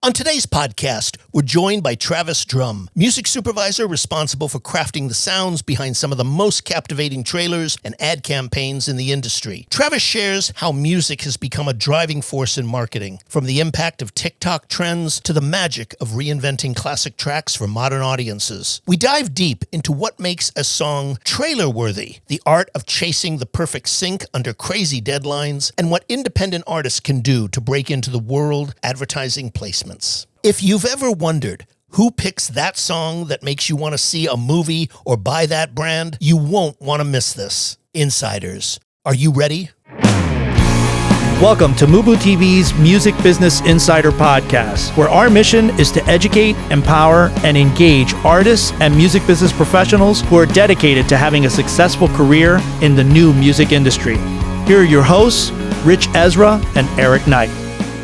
On today's podcast, we're joined by Travis Drum, music supervisor responsible for crafting the sounds behind some of the most captivating trailers and ad campaigns in the industry. Travis shares how music has become a driving force in marketing, from the impact of TikTok trends to the magic of reinventing classic tracks for modern audiences. We dive deep into what makes a song trailer-worthy, the art of chasing the perfect sync under crazy deadlines, and what independent artists can do to break into the world advertising placement. If you've ever wondered who picks that song that makes you want to see a movie or buy that brand, you won't want to miss this. Insiders, are you ready? Welcome to MUBUTV's Music Business Insider Podcast, where our mission is to educate, empower, and engage artists and music business professionals who are dedicated to having a successful career in the new music industry. Here are your hosts, Ritch, Esra, and Eric Knight.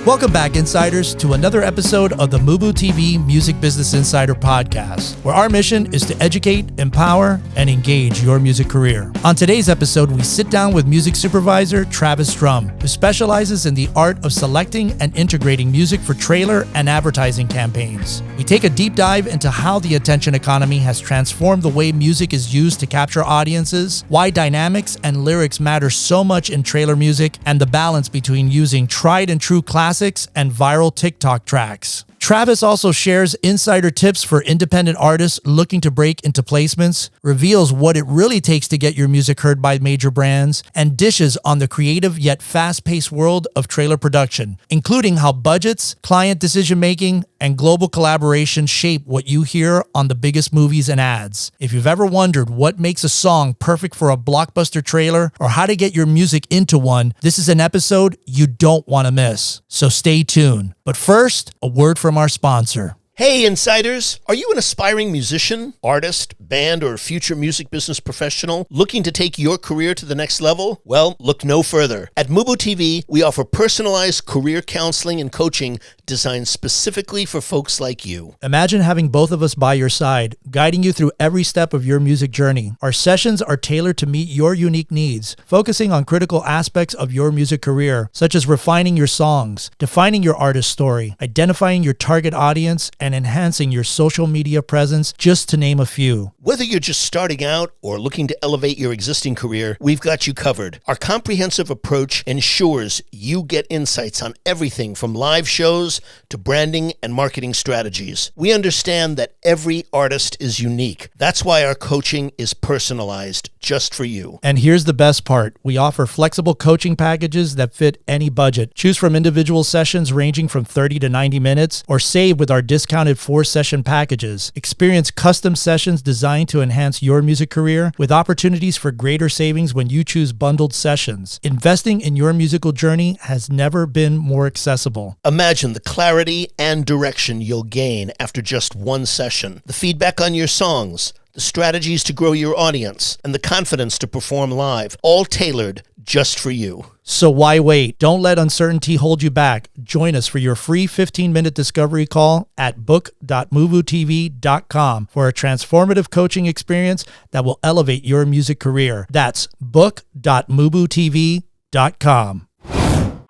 Welcome back, Insiders, to another episode of the MUBUTV Music Business Insider Podcast, where our mission is to educate, empower, and engage your music career. On today's episode, we sit down with music supervisor Travis Drum, who specializes in the art of selecting and integrating music for trailer and advertising campaigns. We take a deep dive into how the attention economy has transformed the way music is used to capture audiences, why dynamics and lyrics matter so much in trailer music, and the balance between using tried and true classics and viral TikTok tracks. Travis also shares insider tips for independent artists looking to break into placements, reveals what it really takes to get your music heard by major brands, and dishes on the creative yet fast-paced world of trailer production, including how budgets, client decision-making, and global collaboration shape what you hear on the biggest movies and ads. If you've ever wondered what makes a song perfect for a blockbuster trailer or how to get your music into one, this is an episode you don't want to miss. So stay tuned. But first, a word from our sponsor. Hey, Insiders! Are you an aspiring musician, artist, band, or future music business professional looking to take your career to the next level? Well, look no further. At MUBUTV, we offer personalized career counseling and coaching designed specifically for folks like you. Imagine having both of us by your side, guiding you through every step of your music journey. Our sessions are tailored to meet your unique needs, focusing on critical aspects of your music career, such as refining your songs, defining your artist story, identifying your target audience, and enhancing your social media presence, just to name a few. Whether you're just starting out or looking to elevate your existing career, we've got you covered. Our comprehensive approach ensures you get insights on everything from live shows to branding and marketing strategies. We understand that every artist is unique. That's why our coaching is personalized just for you. And here's the best part. We offer flexible coaching packages that fit any budget. Choose from individual sessions ranging from 30 to 90 minutes or save with our discounted 4-session packages. Experience custom sessions designed to enhance your music career with opportunities for greater savings when you choose bundled sessions. Investing in your musical journey has never been more accessible. Imagine the clarity and direction you'll gain after just one session. The feedback on your songs, the strategies to grow your audience, and the confidence to perform live, all tailored just for you. So why wait? Don't let uncertainty hold you back. Join us for your free 15-minute discovery call at book.mubutv.com for a transformative coaching experience that will elevate your music career. That's book.mubutv.com.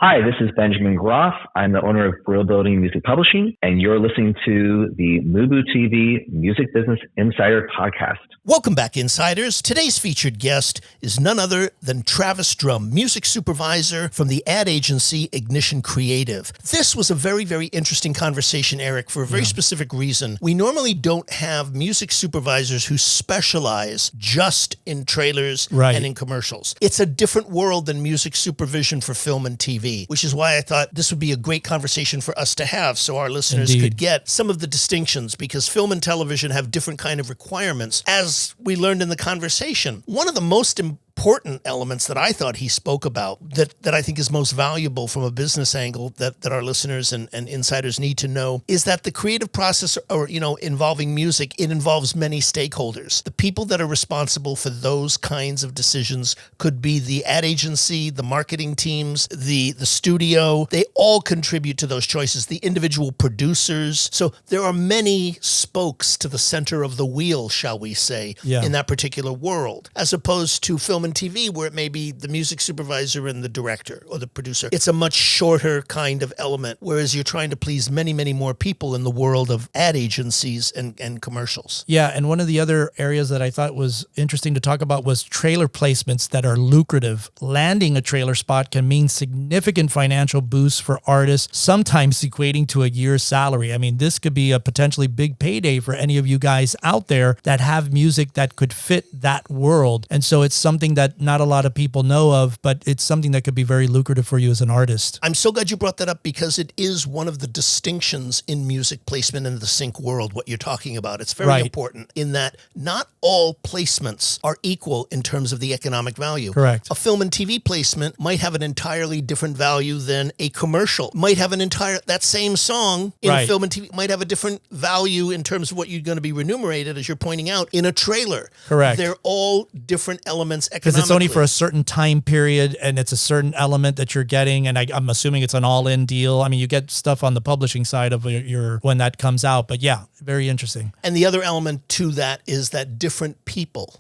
Hi, this is Benjamin Groff. I'm the owner of Brill Building Music Publishing, and you're listening to the MUBUTV Music Business Insider Podcast. Welcome back, Insiders. Today's featured guest is none other than Travis Drum, music supervisor from the ad agency Ignition Creative. This was a very, very interesting conversation, Eric, for a very specific reason. We normally don't have music supervisors who specialize just in trailers and in commercials. It's a different world than music supervision for film and TV, which is why I thought this would be a great conversation for us to have so our listeners could get some of the distinctions, because film and television have different kind of requirements, as we learned in the conversation. One of the most important elements that I thought he spoke about that I think is most valuable from a business angle that our listeners and insiders need to know is that the creative process, or involving music, it involves many stakeholders. The people that are responsible for those kinds of decisions could be the ad agency, the marketing teams, the studio. They all contribute to those choices, the individual producers. So there are many spokes to the center of the wheel, shall we say, in that particular world, as opposed to film film and TV, where it may be the music supervisor and the director or the producer, it's a much shorter kind of element, whereas you're trying to please many, many more people in the world of ad agencies and commercials. Yeah, and one of the other areas that I thought was interesting to talk about was trailer placements that are lucrative. Landing a trailer spot can mean significant financial boosts for artists, sometimes equating to a year's salary. I mean, this could be a potentially big payday for any of you guys out there that have music that could fit that world. And so it's something that not a lot of people know of, but it's something that could be very lucrative for you as an artist. I'm so glad you brought that up, because it is one of the distinctions in music placement in the sync world, what you're talking about. It's very important in that not all placements are equal in terms of the economic value. Correct. A film and TV placement might have an entirely different value than a commercial. Might have that same song in film and TV might have a different value in terms of what you're going to be remunerated, as you're pointing out, in a trailer. Correct. They're all different elements economically. Because it's only for a certain time period, and it's a certain element that you're getting, and I'm assuming it's an all-in deal. I mean, you get stuff on the publishing side of your when that comes out, but yeah, very interesting. And the other element to that is that different people,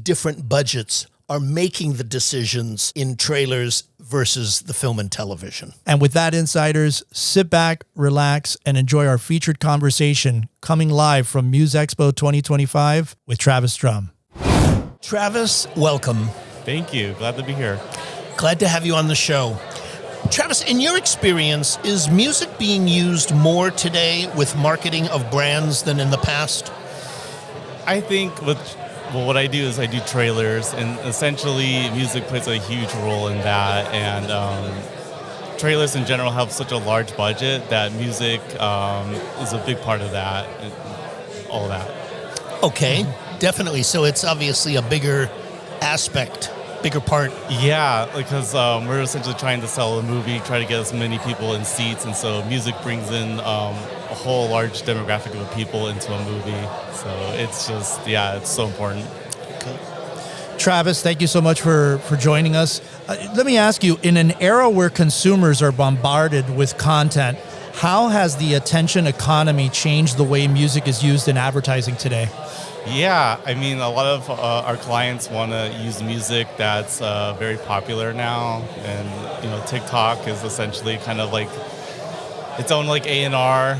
different budgets are making the decisions in trailers versus the film and television. And with that, insiders, sit back, relax, and enjoy our featured conversation coming live from Muse Expo 2025 with Travis Drum. Travis, welcome. Thank you. Glad to be here. Glad to have you on the show. Travis, in your experience, is music being used more today with marketing of brands than in the past? I think what I do is I do trailers, and essentially music plays a huge role in that. And trailers in general have such a large budget that music is a big part of that, and all that. Okay, definitely. So it's obviously a bigger aspect, bigger part. Yeah, because we're essentially trying to sell a movie, try to get as many people in seats, and so music brings in a whole large demographic of people into a movie. So it's just, it's so important. Okay. Travis, thank you so much for joining us. Let me ask you, in an era where consumers are bombarded with content, how has the attention economy changed the way music is used in advertising today? Yeah, I mean, a lot of our clients want to use music that's very popular now, and TikTok is essentially kind of like its own like A&R,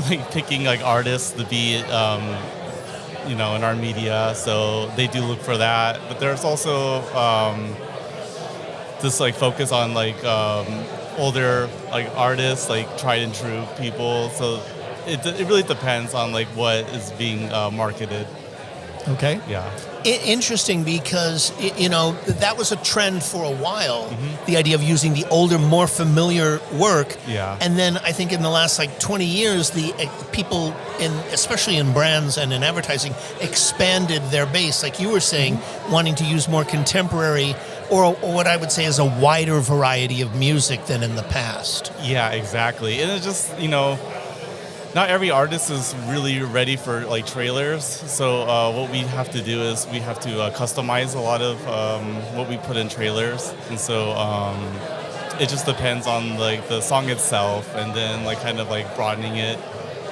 like picking like artists to be in our media. So they do look for that, but there's also this like focus on like older like artists, like tried and true people. So it really depends on like what is being marketed. Okay. Yeah. Interesting, because that was a trend for a while. Mm-hmm. The idea of using the older, more familiar work. Yeah. And then I think in the last like 20 years, the people especially in brands and in advertising, expanded their base, like you were saying, wanting to use more contemporary or what I would say is a wider variety of music than in the past. Yeah, exactly. And it's just not every artist is really ready for like trailers. So what we have to do is we have to customize a lot of what we put in trailers. And so it just depends on like the song itself, and then like kind of like broadening it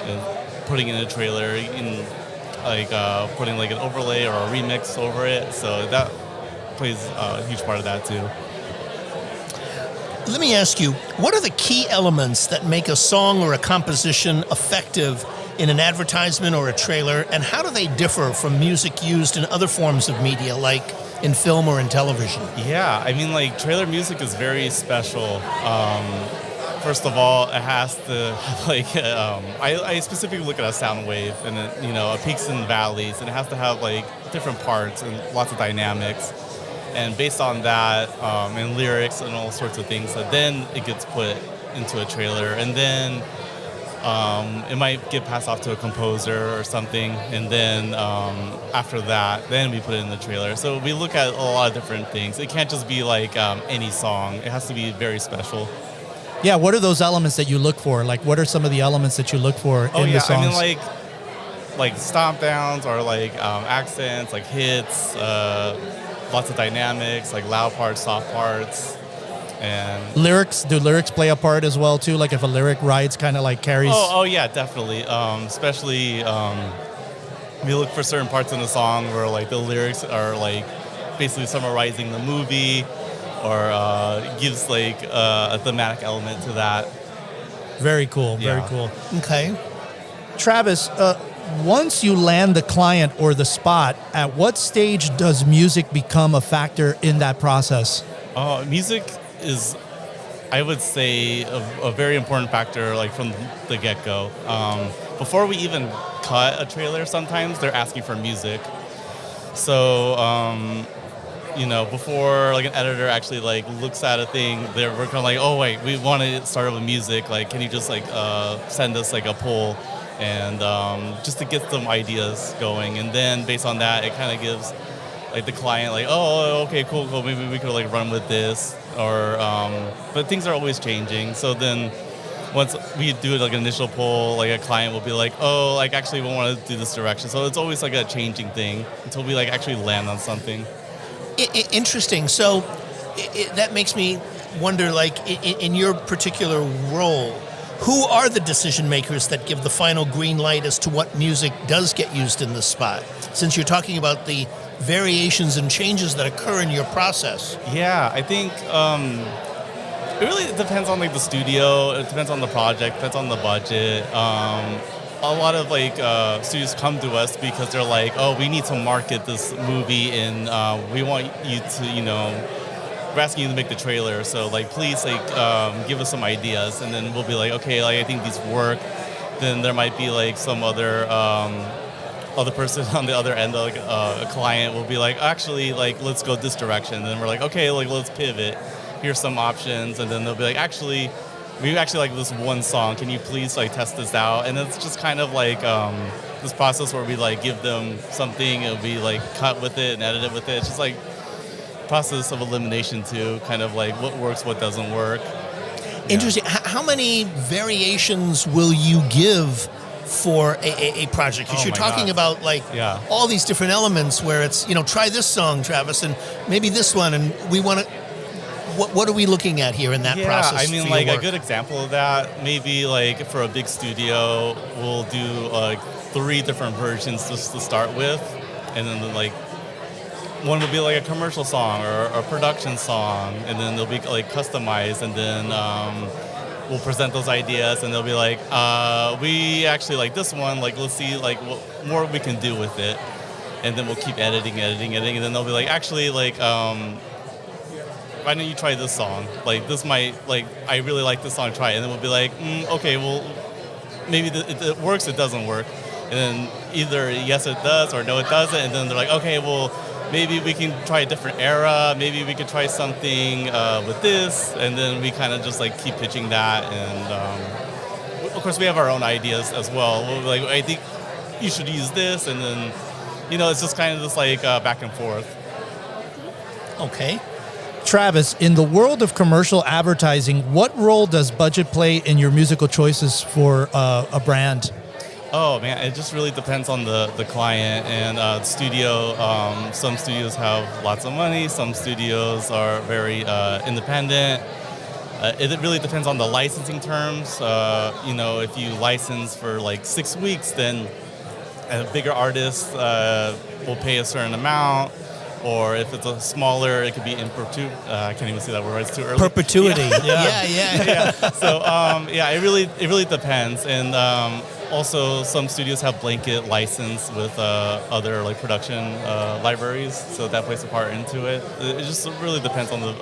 and putting in a trailer in like putting like an overlay or a remix over it. So that plays a huge part of that too. Let me ask you, what are the key elements that make a song or a composition effective in an advertisement or a trailer, and how do they differ from music used in other forms of media, like in film or in television? Yeah, I mean, like, trailer music is very special. First of all, it has to have, like, I specifically look at a sound wave, and it, peaks and valleys, and it has to have, like, different parts and lots of dynamics. And based on that, and lyrics and all sorts of things, then it gets put into a trailer. And then it might get passed off to a composer or something. And then after that, then we put it in the trailer. So we look at a lot of different things. It can't just be like any song. It has to be very special. Yeah, what are those elements that you look for? Like, what are some of the elements that you look for in the songs? I mean, like stomp downs or like accents, like hits, lots of dynamics, like loud parts, soft parts, and lyrics. Do lyrics play a part as well too? Like if a lyric rides, kind of like carries. Oh yeah, definitely. Especially we look for certain parts in the song where like the lyrics are like basically summarizing the movie, or gives like a thematic element to that. Very cool. Very Yeah. cool. Okay. Travis, once you land the client or the spot, at what stage does music become a factor in that process? Music is, I would say, a very important factor, like from the get-go. Before we even cut a trailer, sometimes they're asking for music. So, before like an editor actually like looks at a thing, we're kind of like, oh wait, we want to start with music. Like, can you just like send us like a poll, and just to get some ideas going, and then based on that, it kind of gives like the client like, oh, okay, cool, maybe we could like run with this, or but things are always changing. So then once we do like an initial poll, like a client will be like, oh, like actually we want to do this direction. So it's always like a changing thing until we like actually land on something. Interesting. So that makes me wonder, like, in your particular role, who are the decision makers that give the final green light as to what music does get used in the spot? Since you're talking about the variations and changes that occur in your process. Yeah, I think it really depends on like the studio. It depends on the project. Depends on the budget. A lot of like studios come to us because they're like, oh, we need to market this movie, and we want you to, we're asking you to make the trailer. So like, please like give us some ideas, and then we'll be like, okay, like I think these work. Then there might be like some other person on the other end, like a client will be like, actually, like let's go this direction. And then we're like, okay, like let's pivot. Here's some options, and then they'll be like, actually, we actually like this one song. Can you please like test this out? And it's just kind of like this process where we like give them something, and we like cut with it and edit it with it. It's just like process of elimination too, kind of like what works, what doesn't work. Interesting. How many variations will you give for a project? Because you're talking about like all these different elements where it's, try this song, Travis, and maybe this one, and we want to. What are we looking at here in that process? I mean, like a good example of that, maybe like for a big studio, we'll do like 3 different versions just to start with, and then like one will be like a commercial song or a production song, and then they'll be like customized, and then we'll present those ideas, and they'll be like, we actually like this one, like let's see like what more we can do with it, and then we'll keep editing, and then they'll be like, actually like why don't you try this song? Like this might, like I really like this song, try it. And then we'll be like, okay, well maybe it works, it doesn't work. And then either yes it does or no it doesn't. And then they're like, okay, well maybe we can try a different era. Maybe we could try something with this. And then we kind of just like keep pitching that. And of course we have our own ideas as well. We'll be like, I think you should use this. And then, it's just kind of just like back and forth. Okay. Travis, in the world of commercial advertising, what role does budget play in your musical choices for a brand? Oh man, it just really depends on the client and the studio. Some studios have lots of money. Some studios are very independent. It really depends on the licensing terms. If you license for like 6 weeks, then a bigger artist will pay a certain amount. Or if it's a smaller, it could be in perpetuity. I can't even say that word. It's too early. Perpetuity. Yeah. So it really depends. And also, some studios have blanket license with other like production libraries, so that plays a part into it. It just really depends on the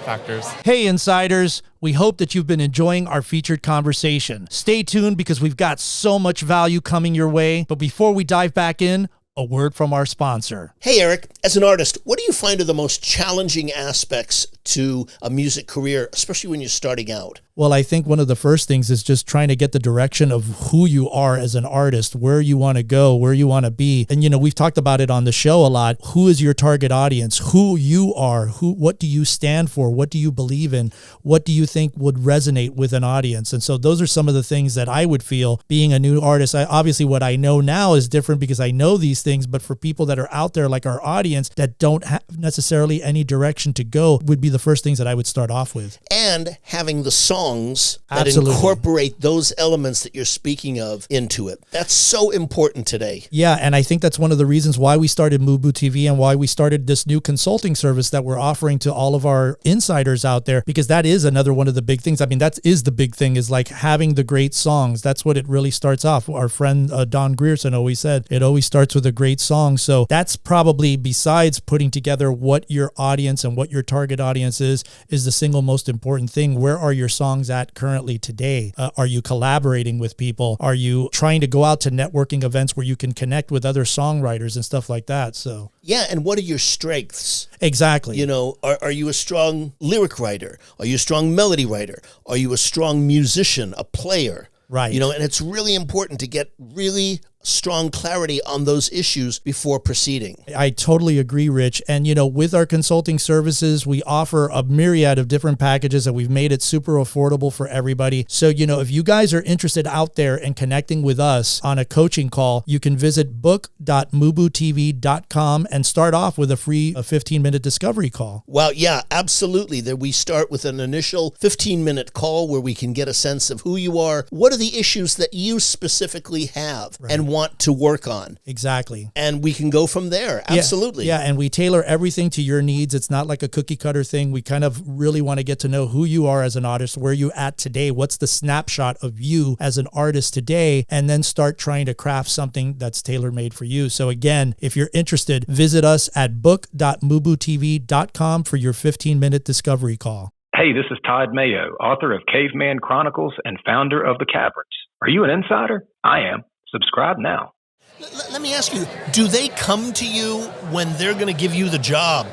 factors. Hey, insiders. We hope that you've been enjoying our featured conversation. Stay tuned because we've got so much value coming your way. But before we dive back in, a word from our sponsor. Hey, Eric, as an artist, what do you find are the most challenging aspects to a music career, especially when you're starting out? Well, I think one of the first things is just trying to get the direction of who you are as an artist, where you want to go, where you want to be. And, we've talked about it on the show a lot. Who is your target audience? Who you are? What do you stand for? What do you believe in? What do you think would resonate with an audience? And so those are some of the things that I would feel being a new artist. Obviously, what I know now is different because I know these things. But for people that are out there like our audience that don't have necessarily any direction to go would be the first things that I would start off with. And having the song songs that Absolutely. incorporate those elements that you're speaking of into it. That's so important today. Yeah, and I think that's one of the reasons why we started MUBUTV and why we started this new consulting service that we're offering to all of our insiders out there, because that is another one of the big things. I mean, that is the big thing, is like having the great songs. That's what it really starts off. Our friend Don Grierson always said, it always starts with a great song. So that's probably, besides putting together what your audience and what your target audience is the single most important thing. Where are your songs at currently today? Are you collaborating with people? Are you trying to go out to networking events where you can connect with other songwriters and stuff like that? So yeah, and what are your strengths? exactly. You know, are you a strong lyric writer? Are you a strong melody writer? Are you a strong musician, a player? Right. You know, and it's really important to get really strong clarity on those issues before proceeding. I totally agree, Rich. And, you know, with our consulting services, we offer a myriad of different packages, and we've made it super affordable for everybody. So, you know, if you guys are interested out there in connecting with us on a coaching call, you can visit book.mubutv.com and start off with a free 15-minute discovery call. Well, yeah, absolutely. There we start with an initial 15-minute call where we can get a sense of who you are, what are the issues that you specifically have and want to work on. Exactly. And we can go from there. Absolutely. Yeah, and we tailor everything to your needs. It's not like a cookie cutter thing. We kind of really want to get to know who you are as an artist, where you at today, what's the snapshot of you as an artist today, and then start trying to craft something that's tailor-made for you. So again, if you're interested, visit us at book.mubutv.com for your 15-minute discovery call. Hey, this is Todd Mayo, author of Caveman Chronicles and founder of The Caverns. Are you an insider? I am. Subscribe now. Let me ask you, do they come to you when they're going to give you the job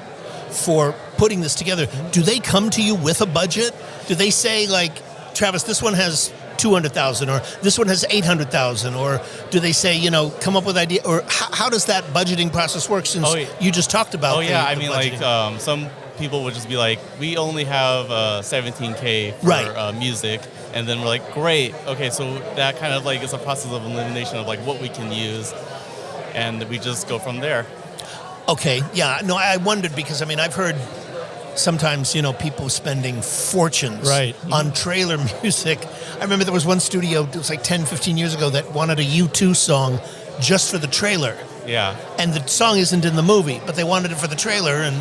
for putting this together? Do they come to you with a budget? Do they say, like, Travis, this one has 200,000 or this one has 800,000, or do they say, you know, come up with idea, or how does that budgeting process work, since you just talked about I mean, budgeting. Like some people would just be like, we only have $17K for music, and then we're like, great, okay, so that kind of like is a process of elimination of like what we can use, and we just go from there. Okay, yeah, no, I wondered because, I mean, I've heard sometimes, you know, people spending fortunes on trailer music. I remember there was one studio, it was like 10, 15 years ago, that wanted a U2 song just for the trailer. Yeah. And the song isn't in the movie, but they wanted it for the trailer and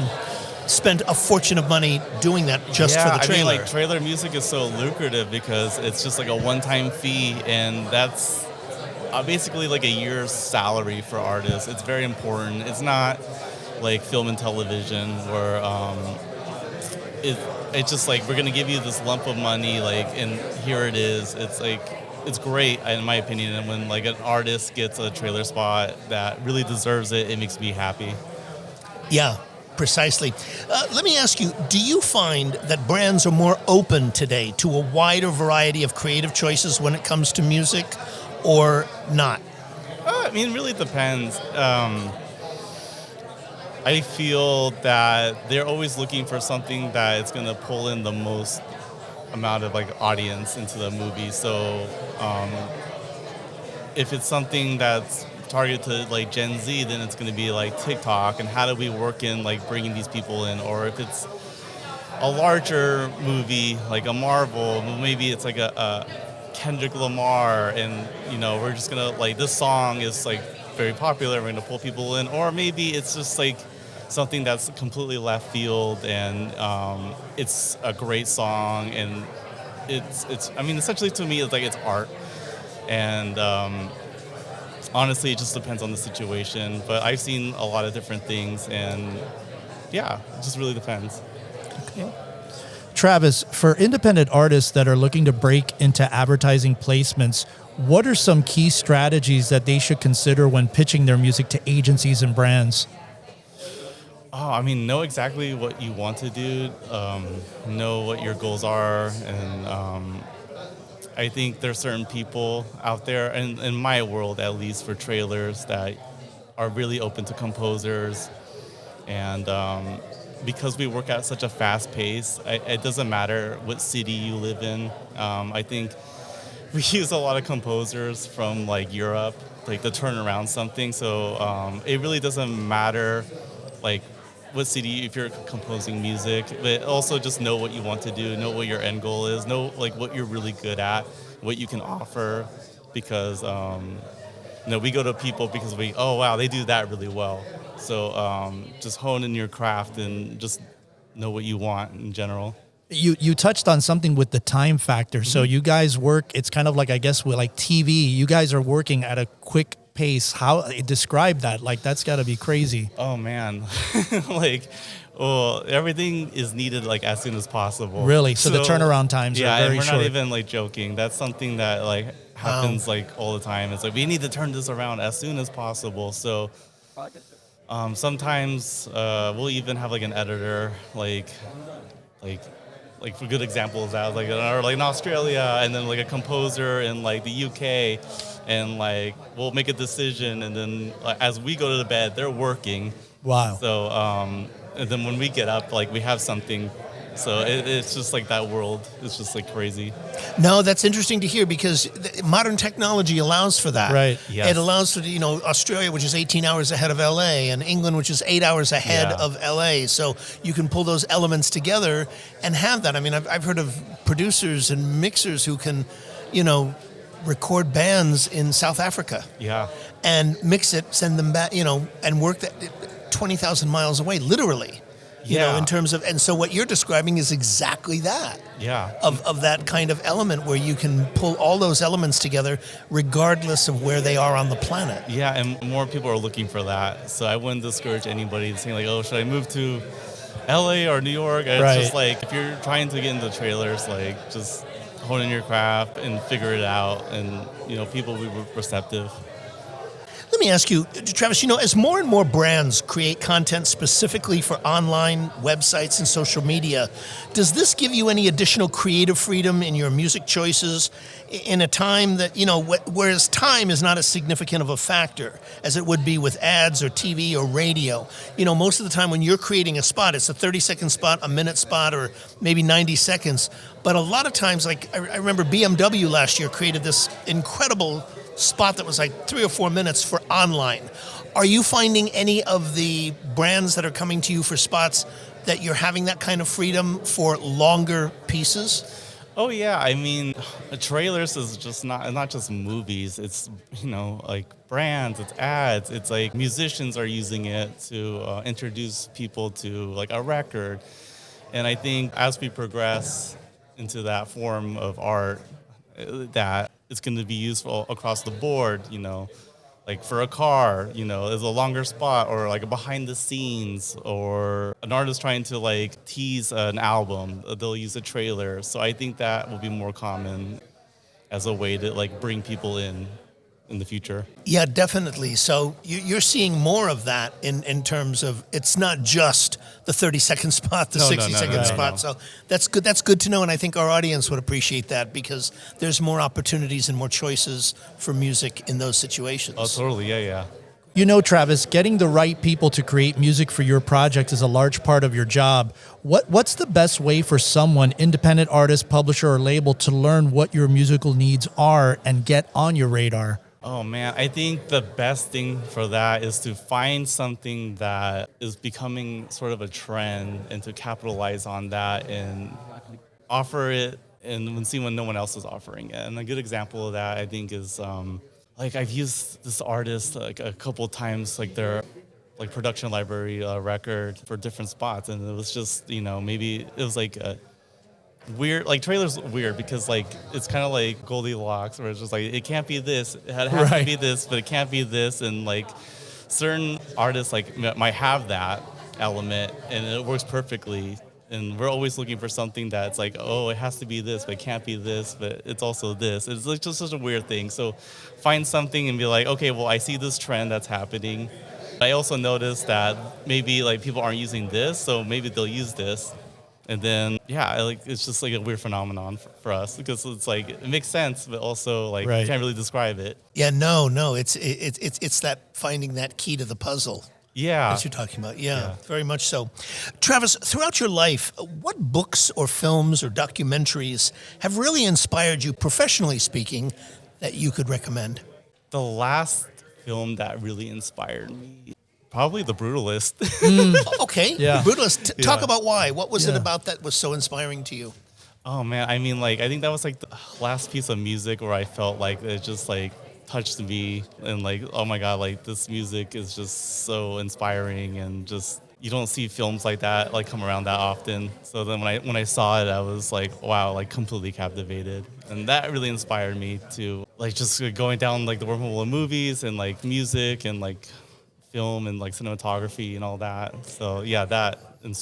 spent a fortune of money doing that just for the trailer. I mean, like, trailer music is so lucrative because it's just like a one-time fee, and that's basically like a year's salary for artists. It's very important. It's not like film and television where it's just like, we're going to give you this lump of money, like, and here it is. It's like, it's great, in my opinion. And when like an artist gets a trailer spot that really deserves it, it makes me happy. Yeah. Precisely. Let me ask you, do you find that brands are more open today to a wider variety of creative choices when it comes to music, or not? I mean, it really depends. I feel that they're always looking for something that is going to pull in the most amount of like audience into the movie. So if it's something that's targeted to like Gen Z, then it's going to be like TikTok, and how do we work in like bringing these people in? Or if it's a larger movie like a Marvel, maybe it's like a Kendrick Lamar, and you know, we're just gonna like, this song is like very popular, we're gonna pull people in. Or maybe it's just like something that's completely left field, and it's a great song, and it's I mean, essentially to me it's like, it's art, and honestly, it just depends on the situation. But I've seen a lot of different things, and yeah, it just really depends. Okay. Travis, for independent artists that are looking to break into advertising placements, what are some key strategies that they should consider when pitching their music to agencies and brands? I mean, know exactly what you want to do, know what your goals are, and I think there's certain people out there, and in my world at least, for trailers, that are really open to composers. And because we work at such a fast pace, it doesn't matter what city you live in. I think we use a lot of composers from like Europe, like to turn around something. So it really doesn't matter like what city, if you're composing music, but also just know what you want to do, know what your end goal is, know like what you're really good at, what you can offer, because we go to people because oh wow, they do that really well. So just hone in your craft and just know what you want in general. You touched on something with the time factor. So you guys work, it's kind of like, I guess, with like TV, you guys are working at a quick pace. How describe that? Like, that's got to be crazy. Oh man. Everything is needed like as soon as possible. Really? So the turnaround times are very short. Yeah, and we're not even like joking. That's something that like happens like all the time. It's like, we need to turn this around as soon as possible. So sometimes we'll even have like an editor, like for good examples, that like in Australia, and then like a composer in like the UK, and like we'll make a decision, and then as we go to the bed, they're working. Wow. So and then when we get up, like we have something. So it's just like that world. It's just like crazy. No, that's interesting to hear, because modern technology allows for that. Right. Yes. It allows for, Australia, which is 18 hours ahead of LA, and England, which is 8 hours ahead of LA. So you can pull those elements together and have that. I mean, I've heard of producers and mixers who can, record bands in South Africa. Yeah. And mix it, send them back, and work that 20,000 miles away, literally. In terms of, and so what you're describing is exactly that. Yeah. Of that kind of element where you can pull all those elements together regardless of where they are on the planet. Yeah, and more people are looking for that. So I wouldn't discourage anybody saying like, oh, should I move to LA or New York? It's just like, if you're trying to get into trailers, like just hone in your craft and figure it out, and people will be receptive. Let me ask you, Travis, as more and more brands create content specifically for online websites and social media, does this give you any additional creative freedom in your music choices in a time that, whereas time is not as significant of a factor as it would be with ads or TV or radio? Most of the time when you're creating a spot, it's a 30-second spot, a minute spot, or maybe 90 seconds. But a lot of times, like I remember BMW last year created this incredible spot that was like 3 or 4 minutes for online. Are you finding any of the brands that are coming to you for spots that you're having that kind of freedom for longer pieces? Oh yeah, I mean, trailers is just not just movies. It's like brands, it's ads. It's like musicians are using it to introduce people to like a record. And I think as we progress into that form of art, that it's going to be useful across the board, like for a car, is a longer spot, or like a behind the scenes, or an artist trying to like tease an album, they'll use a trailer. So I think that will be more common as a way to like bring people in the future. Yeah, definitely. So you're seeing more of that in terms of, it's not just the 30-second spot, the 60-second spot. So that's good. That's good to know, and I think our audience would appreciate that, because there's more opportunities and more choices for music in those situations. Oh, totally. Yeah. Travis, getting the right people to create music for your project is a large part of your job. What's the best way for someone, independent artist, publisher, or label, to learn what your musical needs are and get on your radar? Oh man, I think the best thing for that is to find something that is becoming sort of a trend, and to capitalize on that and offer it and see when no one else is offering it. And a good example of that, I think, is like I've used this artist like a couple of times, like their like production library record for different spots, and it was just maybe it was like a weird, like trailers weird, because like it's kind of like Goldilocks, where it's just like it can't be this, it has to be this, but it can't be this. And like certain artists like might have that element and it works perfectly, and we're always looking for something that's like, oh, it has to be this, but it can't be this, but it's also this. It's like just such a weird thing. So find something and be like, okay, well, I see this trend that's happening. I also noticed that maybe like people aren't using this, so maybe they'll use this. And then, it's just like a weird phenomenon for us, because it's like, it makes sense, but also like you can't really describe it. Yeah, no, it's that finding that key to the puzzle. Yeah. That you're talking about. Yeah, very much so. Travis, throughout your life, what books or films or documentaries have really inspired you, professionally speaking, that you could recommend? The last film that really inspired me Probably The Brutalist. Okay. Yeah. Brutalist. Talk Yeah. about why. What was it Yeah. about that was so inspiring to you? Oh man, I mean, like I think that was like the last piece of music where I felt like it just like touched me and like, oh my god, like this music is just so inspiring and just you don't see films like that like come around that often. So then when I saw it, I was like, wow, like completely captivated, and that really inspired me to like just going down like the wormhole of movies and like music and like film and like cinematography and all that. So yeah, that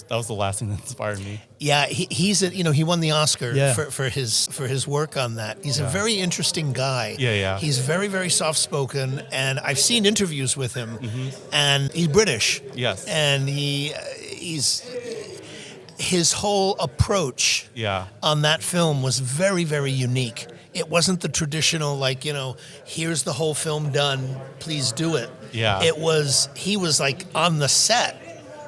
was the last thing that inspired me. Yeah, he won the Oscar Yeah. for his work on that. He's a very interesting guy. Yeah. He's very, very soft spoken, and I've seen interviews with him, and he's British. Yes. And he's his whole approach Yeah. on that film was very, very unique. It wasn't the traditional, like, here's the whole film done, please do it. Yeah. He was like on the set.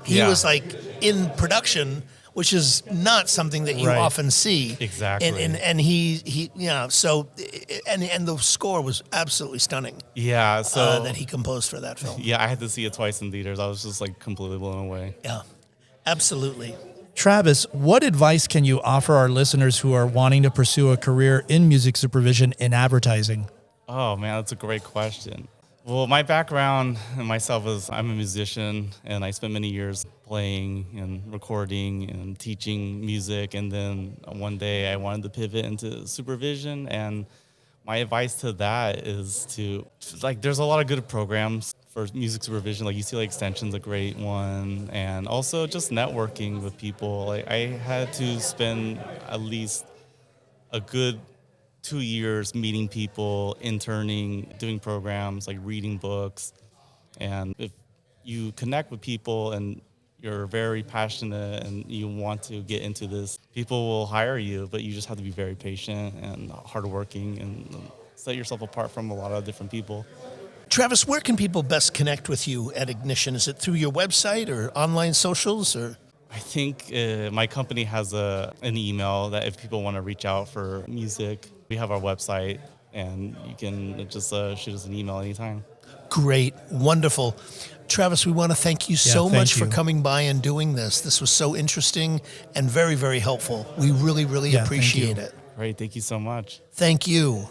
He Yeah. was like in production, which is not something that you Right. often see. Exactly. And the score was absolutely stunning Yeah. So that he composed for that film. yeah, I had to see it twice in theaters. I was just like completely blown away. Yeah, absolutely. Travis, what advice can you offer our listeners who are wanting to pursue a career in music supervision in advertising? Oh man, that's a great question. Well, my background and myself is I'm a musician, and I spent many years playing and recording and teaching music. And then one day I wanted to pivot into supervision. And my advice to that is to, like, there's a lot of good programs for music supervision. Like UCLA Extension's a great one. And also just networking with people. Like, I had to spend at least a good 2 years meeting people, interning, doing programs, like reading books. And if you connect with people and you're very passionate and you want to get into this, people will hire you, but you just have to be very patient and hardworking and set yourself apart from a lot of different people. Travis, where can people best connect with you at Ignition? Is it through your website or online socials or? I think my company has an email that if people want to reach out for music, we have our website, and you can just shoot us an email anytime. Great. Wonderful. Travis, we want to thank you so thank much you. for coming by and doing this. This was so interesting and very, very helpful. We really, really Yeah, thank appreciate you. it. Great, thank you so much. Thank you.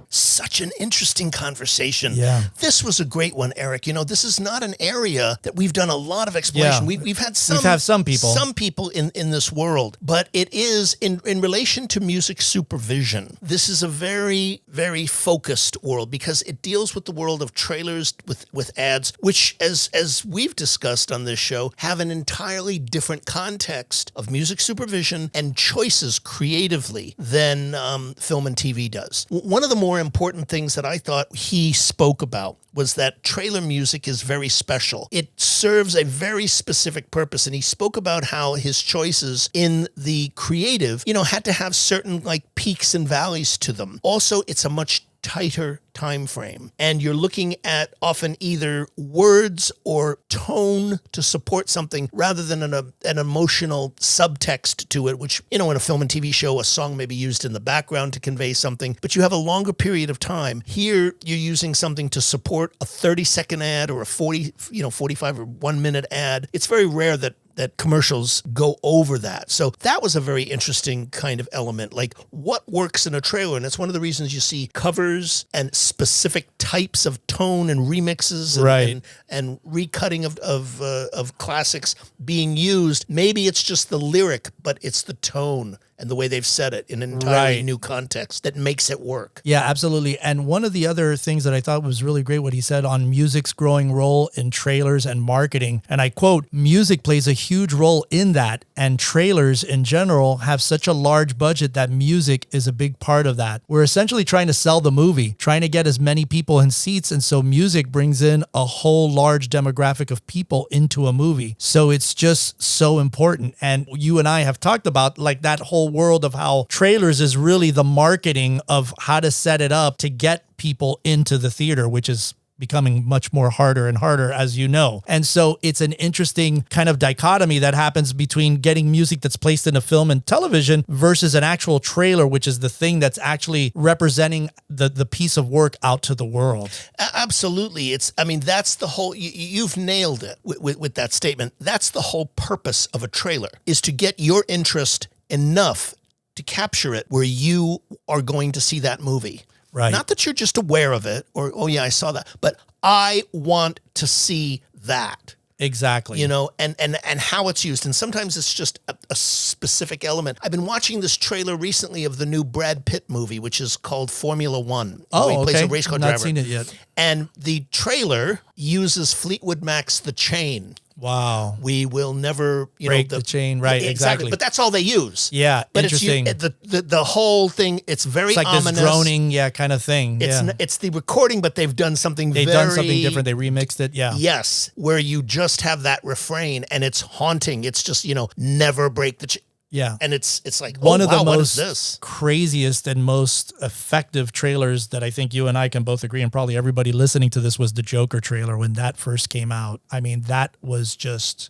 Such an interesting conversation. Yeah. This was a great one, Eric. This is not an area that we've done a lot of exploration. Yeah. We've had some people. Some people in this world, but it is in relation to music supervision. This is a very, very focused world because it deals with the world of trailers with ads, which as we've discussed on this show, have an entirely different context of music supervision and choices creatively than film and TV does. One of the more important things that I thought he spoke about was that trailer music is very special. It serves a very specific purpose, and he spoke about how his choices in the creative, had to have certain like peaks and valleys to them. Also, it's a much tighter time frame, and you're looking at often either words or tone to support something rather than an emotional subtext to it, which, in a film and TV show, a song may be used in the background to convey something, but you have a longer period of time. Here, you're using something to support a 30-second ad or a 45 or 1 minute ad. It's very rare that commercials go over that. So that was a very interesting kind of element, like what works in a trailer. And it's one of the reasons you see covers and specific types of tone and remixes and, Right. and recutting of classics being used. Maybe it's just the lyric, but it's the tone and the way they've said it in an entirely Right. new context that makes it work. Yeah, absolutely. And one of the other things that I thought was really great, what he said on music's growing role in trailers and marketing. And I quote, music plays a huge role in that. And trailers in general have such a large budget that music is a big part of that. We're essentially trying to sell the movie, trying to get as many people in seats. And so music brings in a whole large demographic of people into a movie. So it's just so important. And you and I have talked about like that whole world of how trailers is really the marketing of how to set it up to get people into the theater, which is becoming much more harder and harder, as you know. And so it's an interesting kind of dichotomy that happens between getting music that's placed in a film and television versus an actual trailer, which is the thing that's actually representing the piece of work out to the world. Absolutely. That's the whole, you've nailed it with that statement. That's the whole purpose of a trailer, is to get your interest enough to capture it where you are going to see that movie. Right. Not that you're just aware of it or, oh yeah, I saw that, but I want to see that. Exactly. And how it's used. And sometimes it's just a specific element. I've been watching this trailer recently of the new Brad Pitt movie, which is called Formula One. Oh, he plays okay. a race car I've driver. not seen it yet. And the trailer uses Fleetwood Mac's The Chain. Wow. We will never break the chain, right? Exactly. But that's all they use. Yeah, but interesting. It's the whole thing. It's very like ominous. This droning, kind of thing. It's the recording, but they've done something. They've done something different. They remixed it. Yeah. Yes, where you just have that refrain, and it's haunting. It's just never break the chain. Yeah. And it's like, one of the what is this? most craziest and most effective trailers that I think you and I can both agree, and probably everybody listening to this, was the Joker trailer when that first came out. I mean, that was just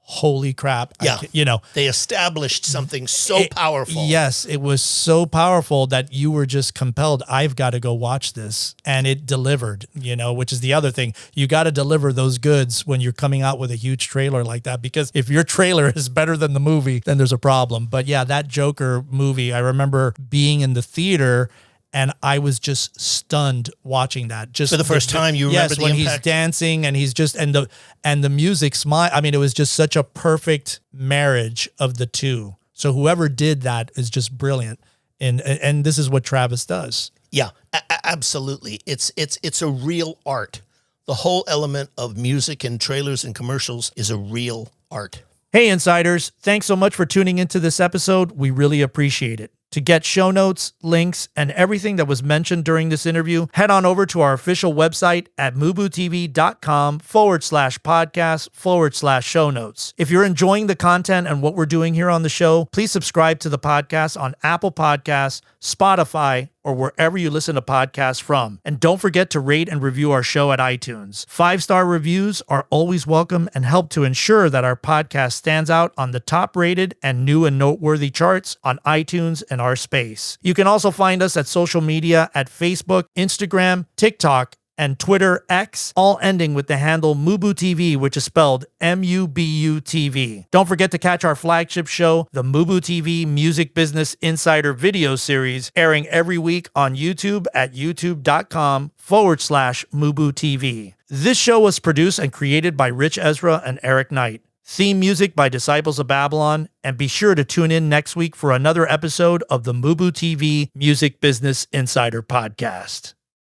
holy crap. Yeah. They established something so powerful. Yes, it was so powerful that you were just compelled, I've got to go watch this. And it delivered, which is the other thing. You got to deliver those goods when you're coming out with a huge trailer like that, because if your trailer is better than the movie, then there's a problem. But yeah, that Joker movie, I remember being in the theater and I was just stunned watching that. Just for the first time, you remember the when impact? He's dancing and he's just, and the music smile. I mean, it was just such a perfect marriage of the two. So whoever did that is just brilliant. And this is what Travis does. Yeah, absolutely. It's a real art. The whole element of music and trailers and commercials is a real art. Hey, Insiders, thanks so much for tuning into this episode. We really appreciate it. To get show notes, links, and everything that was mentioned during this interview, head on over to our official website at MUBUTV.com/podcast/show notes. If you're enjoying the content and what we're doing here on the show, please subscribe to the podcast on Apple Podcasts, Spotify, or wherever you listen to podcasts from. And don't forget to rate and review our show at iTunes. 5-star reviews are always welcome and help to ensure that our podcast stands out on the top-rated and new and noteworthy charts on iTunes and our space. You can also find us at social media at Facebook, Instagram, TikTok, and Twitter X, all ending with the handle MUBUTV, which is spelled MUBUTV. Don't forget to catch our flagship show, the MUBUTV Music Business Insider video series, airing every week on YouTube at youtube.com/MUBUTV. This show was produced and created by Ritch, Esra, and Eric Knight. Theme music by Disciples of Babylon, and be sure to tune in next week for another episode of the MUBUTV Music Business Insider Podcast.